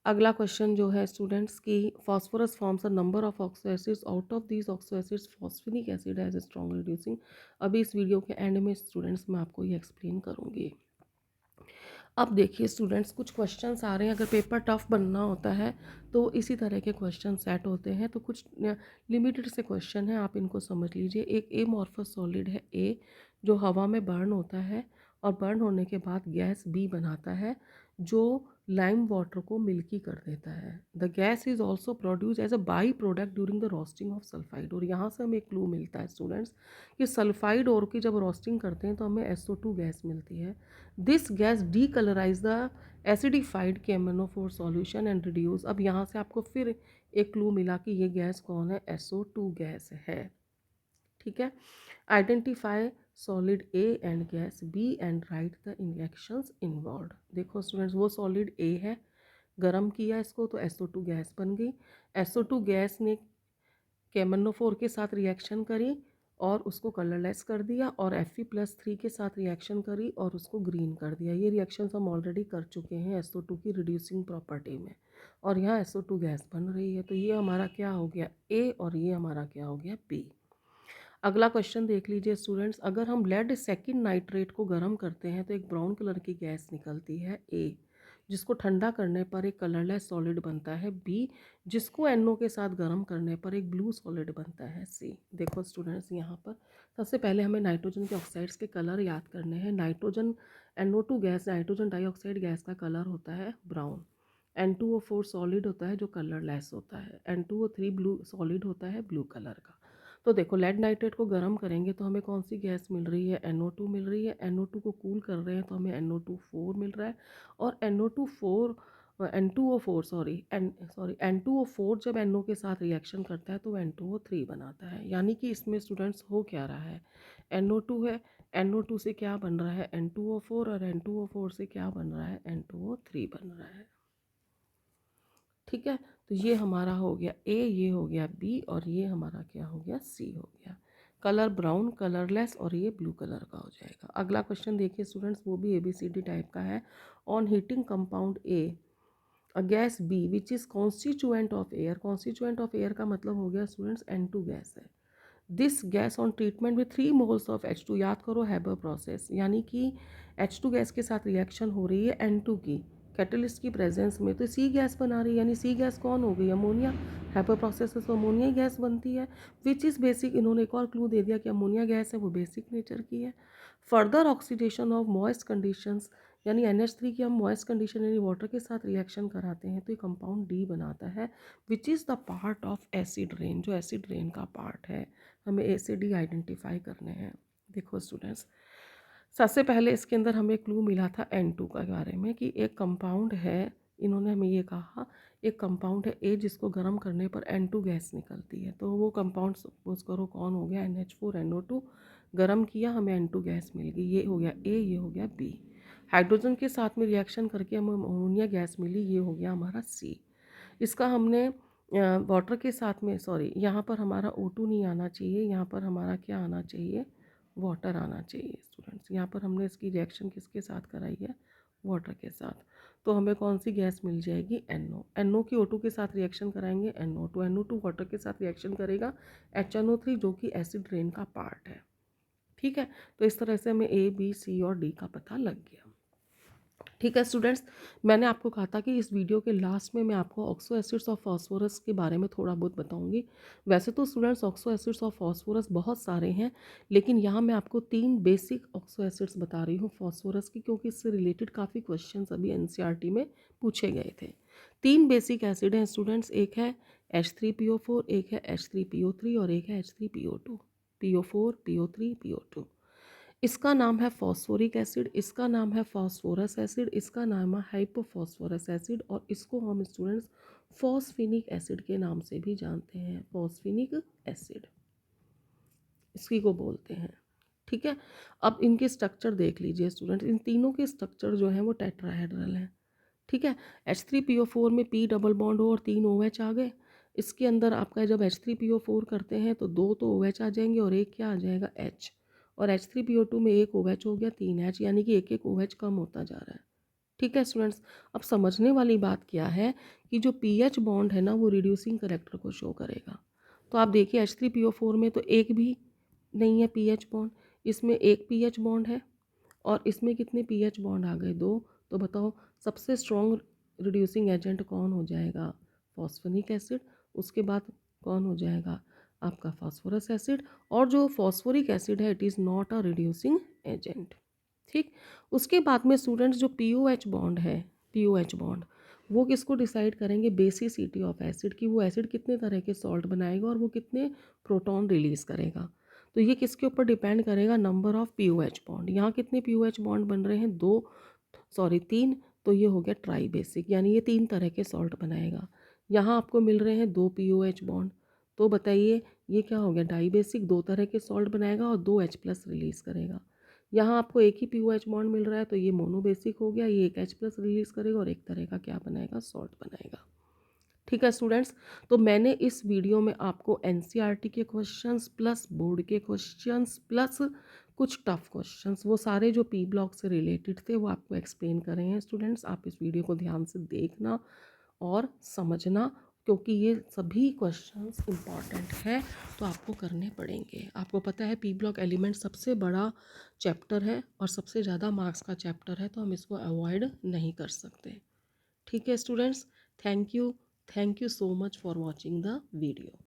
अगला क्वेश्चन जो है स्टूडेंट्स की, phosphorus forms a number of oxo acids, out of these oxo acids phosphinic acid as strong reducing. अभी इस वीडियो के एंड में स्टूडेंट्स मैं आपको ये एक्सप्लेन करूँगी। अब देखिए स्टूडेंट्स, कुछ क्वेश्चंस आ रहे हैं, अगर पेपर टफ बनना होता है तो इसी तरह के क्वेश्चन सेट होते हैं, तो कुछ लिमिटेड से क्वेश्चन हैं, आप इनको समझ लीजिए। एक एमॉर्फस सॉलिड है ए, जो हवा में बर्न होता है और बर्न होने के बाद गैस बी बनाता है जो लाइम वाटर को मिल्की कर देता है। The gas is also produce as a by product during the roasting of sulphide. और यहाँ से हमें एक क्लू मिलता है स्टूडेंट्स कि सल्फाइड और की जब रोस्टिंग करते हैं तो हमें SO2 गैस मिलती है। This gas decolourise the acidified KMnO4 solution and reduce. अब यहाँ से आपको फिर एक क्लू मिला कि ये गैस कौन है, SO2 गैस है, ठीक है। Identify solid A and gas B and write the reactions involved. देखो स्टूडेंट्स, वो सॉलिड ए है, गरम किया इसको तो SO2 गैस बन गई। SO2 गैस ने KMnO4 के साथ रिएक्शन करी और उसको कलरलेस कर दिया, और Fe+3 के साथ रिएक्शन करी और उसको ग्रीन कर दिया। ये रिएक्शंस हम ऑलरेडी कर चुके हैं SO2 की रिड्यूसिंग प्रॉपर्टी में, और यहाँ SO2 गैस बन रही है। तो ये हमारा क्या हो गया, ए, और ये हमारा क्या हो गया, बी। अगला क्वेश्चन देख लीजिए स्टूडेंट्स, अगर हम लेड सेकेंड नाइट्रेट को गर्म करते हैं तो एक ब्राउन कलर की गैस निकलती है ए, जिसको ठंडा करने पर एक कलरलेस सॉलिड बनता है बी, जिसको NO के साथ गर्म करने पर एक ब्लू सॉलिड बनता है सी। देखो स्टूडेंट्स, यहाँ पर सबसे पहले हमें नाइट्रोजन के ऑक्साइड्स के कलर याद करने हैं। Nitrogen NO2 gas, nitrogen dioxide gas का कलर होता है ब्राउन। N2O4 सॉलिड होता है जो कलरलेस होता है। N2O3 ब्लू सॉलिड होता है ब्लू कलर का। तो देखो, लेड नाइट्रेट को गर्म करेंगे तो हमें कौन सी गैस मिल रही है, NO2 मिल रही है। NO2 को कूल कर रहे हैं तो हमें NO2 मिल रहा है, और N2O4 जब NO के साथ रिएक्शन करता है तो N2O3 बनाता है। यानी कि इसमें स्टूडेंट्स हो क्या रहा है, NO2 है, NO2 से क्या बन रहा है, N2O4, और N2O4 से क्या बन रहा है, N2O3 बन रहा है, ठीक है। तो ये हमारा हो गया ए, ये हो गया बी, और ये हमारा क्या हो गया, सी हो गया। कलर ब्राउन, कलरलेस, और ये ब्लू कलर का हो जाएगा। अगला क्वेश्चन देखिए स्टूडेंट्स, वो भी ABCD टाइप का है। On heating compound A, a gas B which is constituent of air, constituent of air का मतलब हो गया स्टूडेंट्स N2 गैस है। This gas on treatment with 3 moles of H2, याद करो हैबर प्रोसेस, यानी कि H2 गैस के साथ रिएक्शन हो रही है N2 की कैटलिस्ट की प्रेजेंस में, तो सी गैस बना रही है, यानी सी गैस कौन हो गई, अमोनिया। हैपर प्रोसेस से तो अमोनिया ही गैस बनती है, विच इज़ बेसिक। इन्होंने एक और क्लू दे दिया कि अमोनिया गैस है वो बेसिक नेचर की है। Further oxidation of moist conditions, यानी NH3 की हम मॉइस्ट कंडीशन यानी वाटर के साथ रिएक्शन कराते हैं तो ये कंपाउंड डी बनाता है, which is the part of acid rain, जो एसिड रेन का पार्ट है। हमें ए से डी आइडेंटिफाई करने हैं। देखो स्टूडेंट्स, सबसे पहले इसके अंदर हमें क्लू मिला था N2 के बारे में कि एक कंपाउंड है, इन्होंने हमें ये कहा एक कंपाउंड है ए जिसको गर्म करने पर N2 गैस निकलती है, तो वो कंपाउंड सपोज करो कौन हो गया, NH4NO2, गर्म किया हमें N2 गैस मिल गई, ये हो गया ए, ये हो गया बी। हाइड्रोजन के साथ में रिएक्शन करके हमें अमोनिया गैस मिली, ये हो गया हमारा सी। इसका हमने वाटर के साथ में, सॉरी यहाँ पर हमारा O2 नहीं आना चाहिए, यहाँ पर हमारा क्या आना चाहिए, वाटर आना चाहिए स्टूडेंट्स। यहाँ पर हमने इसकी रिएक्शन किसके साथ कराई है, वाटर के साथ, तो हमें कौन सी गैस मिल जाएगी, NO। NO की O2 के साथ रिएक्शन कराएंगे NO2, NO2 वाटर के साथ रिएक्शन करेगा HNO3 जो कि एसिड रेन का पार्ट है। ठीक है, तो इस तरह से हमें A, B, C और D का पता लग गया। ठीक है स्टूडेंट्स, मैंने आपको कहा था कि इस वीडियो के लास्ट में मैं आपको ऑक्सो एसिड्स ऑफ फास्फोरस के बारे में थोड़ा बहुत बताऊंगी। वैसे तो students oxo acids of phosphorus बहुत सारे हैं, लेकिन यहाँ मैं आपको 3 बेसिक ऑक्सो एसिड्स बता रही हूँ फास्फोरस की, क्योंकि इससे रिलेटेड काफ़ी क्वेश्चंस अभी NCERT में पूछे गए थे। 3 बेसिक एसिड हैं स्टूडेंट्स, एक है H3PO4, एक है H3PO3 और एक है H3PO2, PO4, PO3, PO2। इसका नाम है फॉस्फोरिक एसिड, इसका नाम है फॉस्फोरस एसिड, इसका नाम है हाइपोफॉस्फोरस एसिड, और इसको हम स्टूडेंट्स फॉस्फेनिक एसिड के नाम से भी जानते हैं, फॉस्फेनिक एसिड इसी को बोलते हैं। ठीक है, अब इनके स्ट्रक्चर देख लीजिए स्टूडेंट, इन तीनों के स्ट्रक्चर जो हैं वो टेट्राहेड्रल हैं। ठीक है, H3PO4 में P डबल बॉन्ड हो और 3 OH आ गए। इसके अंदर आपका जब H3PO4 करते हैं तो 2 तो OH आ जाएंगे और एक क्या आ जाएगा, H। और H3PO2 में एक OH हो गया, 3 H, यानी कि एक एक OH कम होता जा रहा है। ठीक है स्टूडेंट्स, अब समझने वाली बात क्या है कि जो पीएच बॉन्ड है ना वो रिड्यूसिंग करेक्टर को शो करेगा। तो आप देखिए H3PO4 में तो एक भी नहीं है पीएच बॉन्ड, इसमें एक पीएच बॉन्ड है, और इसमें कितने पीएच बॉन्ड आ गए, 2। तो बताओ सबसे स्ट्रॉन्ग रिड्यूसिंग एजेंट कौन हो जाएगा, फॉस्फोनिक एसिड। उसके बाद कौन हो जाएगा आपका फास्फोरस एसिड, और जो फॉस्फोरिक एसिड है it is not a reducing agent. ठीक, उसके बाद में स्टूडेंट्स जो POH बॉन्ड है, POH बॉन्ड वो किसको डिसाइड करेंगे, बेसिसिटी ऑफ एसिड की, वो एसिड कितने तरह के सॉल्ट बनाएगा और वो कितने प्रोटॉन रिलीज़ करेगा। तो ये किसके ऊपर डिपेंड करेगा, नंबर ऑफ POH बॉन्ड। यहाँ कितने POH बॉन्ड बन रहे हैं, 2, सॉरी 3, तो ये हो गया ट्राई बेसिक, यानी ये 3 तरह के सॉल्ट बनाएगा। यहाँ आपको मिल रहे हैं 2 POH बॉन्ड, तो बताइए ये क्या हो गया, डाई बेसिक, 2 तरह के सॉल्ट बनाएगा और 2 H+ रिलीज़ करेगा। यहाँ आपको एक ही POH बॉन्ड मिल रहा है तो ये मोनोबेसिक हो गया, ये एक H+ रिलीज़ करेगा और एक तरह का क्या बनाएगा, सॉल्ट बनाएगा। ठीक है स्टूडेंट्स, तो मैंने इस वीडियो में आपको NCERT के क्वेश्चंस प्लस बोर्ड के क्वेश्चंस प्लस कुछ टफ क्वेश्चंस, वो सारे जो P ब्लॉक से रिलेटेड थे वो आपको एक्सप्लेन कर रहे हैं स्टूडेंट्स। आप इस वीडियो को ध्यान से देखना और समझना, क्योंकि ये सभी क्वेश्चंस इम्पॉर्टेंट है तो आपको करने पड़ेंगे। आपको पता है P ब्लॉक एलिमेंट सबसे बड़ा चैप्टर है और सबसे ज़्यादा मार्क्स का चैप्टर है, तो हम इसको अवॉइड नहीं कर सकते। ठीक है students, thank you so much for watching the video.